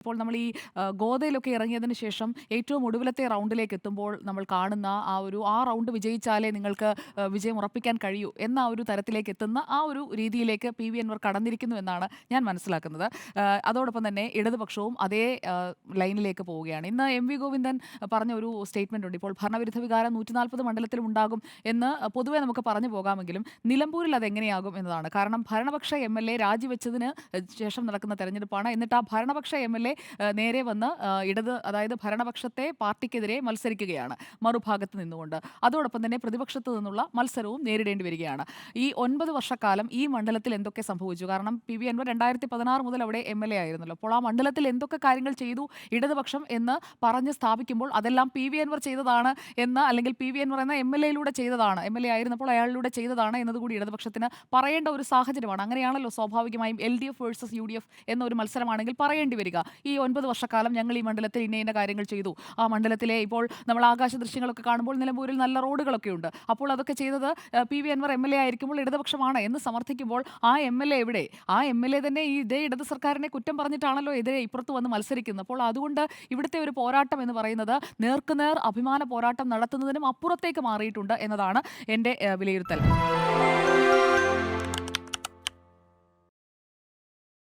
ഇപ്പോൾ നമ്മൾ ഈ ഗോദയിലൊക്കെ ഇറങ്ങിയതിന് ശേഷം ഏറ്റവും ഒടുവിലത്തെ റൗണ്ടിലേക്ക് എത്തുമ്പോൾ നമ്മൾ കാണുന്ന ആ റൗണ്ട് വിജയിച്ചാലേ നിങ്ങൾക്ക് വിജയം ഉറപ്പിക്കാൻ കഴിയൂ എന്ന ആ ഒരു തരത്തിലേക്ക് എത്തുന്ന ആ ഒരു രീതിയിലേക്ക് പി.വി. അൻവർ കടന്നിരിക്കുന്നു എന്നാണ് ഞാൻ മനസ്സിലാക്കുന്നത്. അതോടൊപ്പം തന്നെ ഇടതുപക്ഷവും അതേ ലൈനിലേക്ക് പോവുകയാണ്. ഇന്ന് എം.വി. ഗോവിന്ദൻ പറഞ്ഞ ഒരു സ്റ്റേറ്റ്മെന്റ് ഉണ്ട്. ഇപ്പോൾ ഭരണവിരുദ്ധ വികാരം 140 മണ്ഡലത്തിലും ഉണ്ടാകും എന്ന് പൊതുവെ നമുക്ക് പറഞ്ഞു പോകാമെങ്കിലും നിലമ്പൂരിൽ അതെങ്ങനെയാകും എന്നതാണ്. കാരണം ഭരണപക്ഷ എം.എൽ.എ രാജിവെച്ചതിന് ശേഷം നടക്കുന്ന തെരഞ്ഞെടുപ്പാണ്. എന്നിട്ട് ആ ഭരണപക്ഷ എം.എൽ.എ നേരെ വന്ന് അതായത് ഭരണപക്ഷത്തെ പാർട്ടിക്കെതിരെ മത്സരിക്കുകയാണ് മറുഭാഗത്ത് നിന്നുകൊണ്ട്. അതോടൊപ്പം തന്നെ പ്രതിപക്ഷത്ത് നിന്നുള്ള മത്സരവും നേരിടേണ്ടി വരികയാണ്. ഈ 9 വർഷക്കാലം ഈ മണ്ഡലത്തിൽ എന്തൊക്കെ സംഭവിച്ചു? കാരണം പി.വി. അൻവർ 2016 മുതൽ അവിടെ എം.എൽ.എ ആയിരുന്നല്ലോ. അപ്പോൾ ആ മണ്ഡലത്തിൽ എന്തൊക്കെ കാര്യങ്ങൾ ചെയ്തു ഇടതുപക്ഷം എന്ന് പറഞ്ഞ് സ്ഥാപിക്കുമ്പോൾ അതെല്ലാം പി.വി. അൻവർ ചെയ്തതാണ് എന്ന്, അല്ലെങ്കിൽ പി.വി. അൻവർ എന്ന എം.എൽ.എയിലൂടെ ചെയ്തതാണ്, എം.എൽ.എ ആയിരുന്നപ്പോൾ അയാളിലൂടെ ചെയ്തതാണ് എന്നതുകൂടി ഇടതുപക്ഷത്തിന് പറയേണ്ട ഒരു സാഹചര്യമാണ്. അങ്ങനെയാണല്ലോ സ്വാഭാവികമായും LDF വേഴ്സസ് UDF എന്നൊരു മത്സരമാണെങ്കിൽ പറയേണ്ടി വരിക. ഈ 9 വർഷക്കാലം ഞങ്ങൾ ഈ മണ്ഡലത്തിൽ ഇന്ന കാര്യങ്ങൾ ചെയ്തു. ആ മണ്ഡലത്തിലെ ഇപ്പോൾ നമ്മൾ ആകാശ ദൃശ്യങ്ങളൊക്കെ കാണുമ്പോൾ നിലമ്പൂരിൽ നല്ല റോഡുകളൊക്കെ ഉണ്ട്. അപ്പോൾ അതൊക്കെ ചെയ്തത് പി.വി. അൻവർ എം.എൽ.എ ആയിരിക്കുമ്പോൾ ഇടതുപക്ഷമാണ് എന്ന് സമർത്ഥിക്കുമ്പോൾ ആ എം.എൽ.എ എവിടെ? ആ എം.എൽ.എ തന്നെ ഈ ഇതേ ഇടത് സർക്കാരിനെ കുറ്റം പറഞ്ഞിട്ടാണല്ലോ എതിരെ ഇപ്പുറത്ത് വന്ന് മത്സരിക്കുന്നത്. അപ്പോൾ അതുകൊണ്ട് ഇവിടുത്തെ ഒരു പോരാട്ടം എന്ന് പറയുന്നത് നേർക്കുനേർ അഭിമാന പോരാട്ടം നടത്തുന്നതിനും അപ്പുറത്തേക്ക് മാറിയിട്ടുണ്ട് എന്നതാണ് എൻ്റെ വിലയിരുത്തൽ.